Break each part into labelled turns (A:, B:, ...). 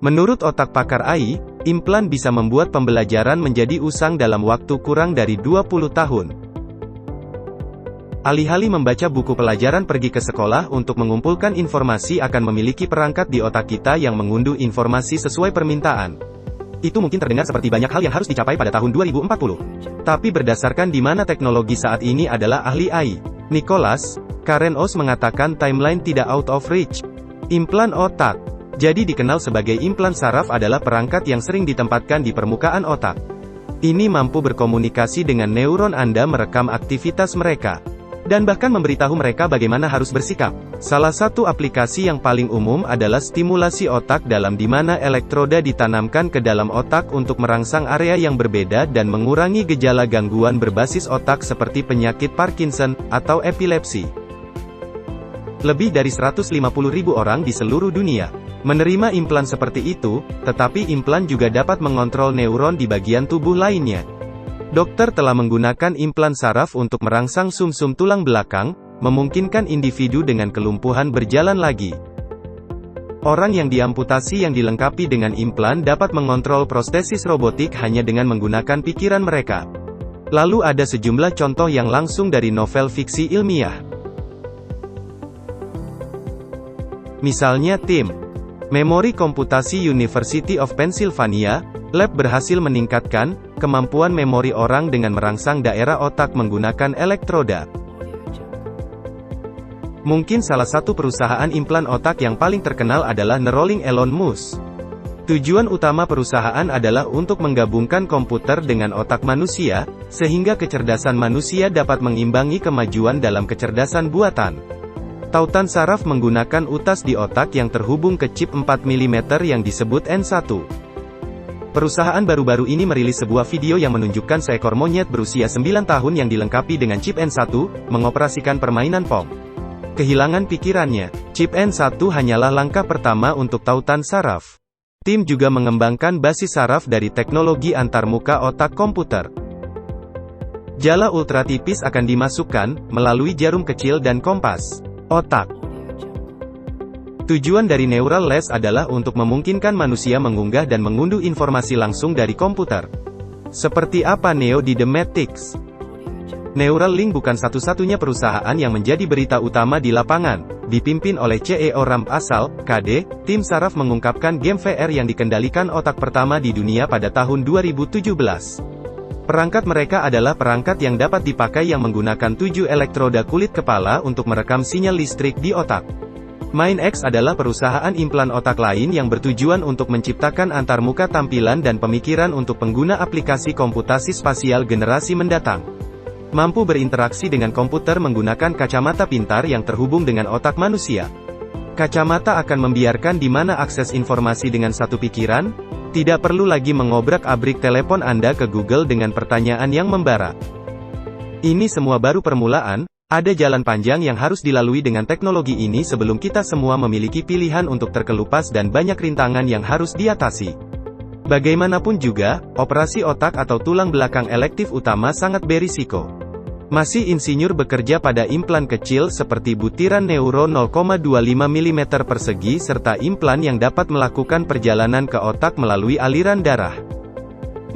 A: Menurut otak pakar AI, implan bisa membuat pembelajaran menjadi usang dalam waktu kurang dari 20 tahun. Alih-alih membaca buku pelajaran pergi ke sekolah untuk mengumpulkan informasi akan memiliki perangkat di otak kita yang mengunduh informasi sesuai permintaan. Itu mungkin terdengar seperti banyak hal yang harus dicapai pada tahun 2040. Tapi berdasarkan di mana teknologi saat ini adalah ahli AI, Nicholas Carrenos mengatakan timeline tidak out of reach. Implan otak, jadi dikenal sebagai implan saraf, adalah perangkat yang sering ditempatkan di permukaan otak. Ini mampu berkomunikasi dengan neuron Anda, merekam aktivitas mereka, dan bahkan memberitahu mereka bagaimana harus bersikap. Salah satu aplikasi yang paling umum adalah stimulasi otak dalam di mana elektroda ditanamkan ke dalam otak untuk merangsang area yang berbeda dan mengurangi gejala gangguan berbasis otak seperti penyakit Parkinson atau epilepsi. Lebih dari 150.000 orang di seluruh dunia menerima implan seperti itu, tetapi implan juga dapat mengontrol neuron di bagian tubuh lainnya. Dokter telah menggunakan implan saraf untuk merangsang sumsum tulang belakang, memungkinkan individu dengan kelumpuhan berjalan lagi. Orang yang diamputasi yang dilengkapi dengan implan dapat mengontrol prostesis robotik hanya dengan menggunakan pikiran mereka. Lalu ada sejumlah contoh yang langsung dari novel fiksi ilmiah. Misalnya tim Memori Komputasi University of Pennsylvania Lab berhasil meningkatkan kemampuan memori orang dengan merangsang daerah otak menggunakan elektroda. Mungkin salah satu perusahaan implan otak yang paling terkenal adalah Neuralink Elon Musk. Tujuan utama perusahaan adalah untuk menggabungkan komputer dengan otak manusia, sehingga kecerdasan manusia dapat mengimbangi kemajuan dalam kecerdasan buatan. Tautan saraf menggunakan utas di otak yang terhubung ke chip 4 mm yang disebut N1. Perusahaan baru-baru ini merilis sebuah video yang menunjukkan seekor monyet berusia 9 tahun yang dilengkapi dengan chip N1, mengoperasikan permainan Pong. Kehilangan pikirannya. Chip N1 hanyalah langkah pertama untuk tautan saraf. Tim juga mengembangkan basis saraf dari teknologi antarmuka otak komputer. Jala ultratipis akan dimasukkan melalui jarum kecil dan kompas otak. Tujuan dari Neural Lace adalah untuk memungkinkan manusia mengunggah dan mengunduh informasi langsung dari komputer. Seperti apa Neo di The Matrix? Neuralink bukan satu-satunya perusahaan yang menjadi berita utama di lapangan. Dipimpin oleh CEO Ramp Asal, KD, tim saraf mengungkapkan game VR yang dikendalikan otak pertama di dunia pada tahun 2017. Perangkat mereka adalah perangkat yang dapat dipakai yang menggunakan 7 elektroda kulit kepala untuk merekam sinyal listrik di otak. MindX adalah perusahaan implan otak lain yang bertujuan untuk menciptakan antarmuka tampilan dan pemikiran untuk pengguna aplikasi komputasi spasial generasi mendatang. Mampu berinteraksi dengan komputer menggunakan kacamata pintar yang terhubung dengan otak manusia. Kacamata akan membiarkan di mana akses informasi dengan satu pikiran, tidak perlu lagi mengobrak-abrik telepon Anda ke Google dengan pertanyaan yang membara. Ini semua baru permulaan. Ada jalan panjang yang harus dilalui dengan teknologi ini sebelum kita semua memiliki pilihan untuk terkelupas dan banyak rintangan yang harus diatasi. Bagaimanapun juga, operasi otak atau tulang belakang elektif utama sangat berisiko. Masih insinyur bekerja pada implan kecil seperti butiran neuro 0,25 mm persegi serta implan yang dapat melakukan perjalanan ke otak melalui aliran darah.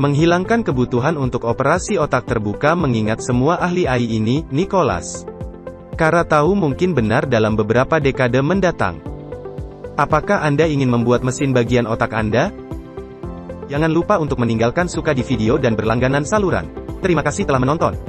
A: Menghilangkan kebutuhan untuk operasi otak terbuka mengingat semua ahli AI ini, Nicholas Carra tahu mungkin benar dalam beberapa dekade mendatang. Apakah Anda ingin membuat mesin bagian otak Anda? Jangan lupa untuk meninggalkan suka di video dan berlangganan saluran. Terima kasih telah menonton.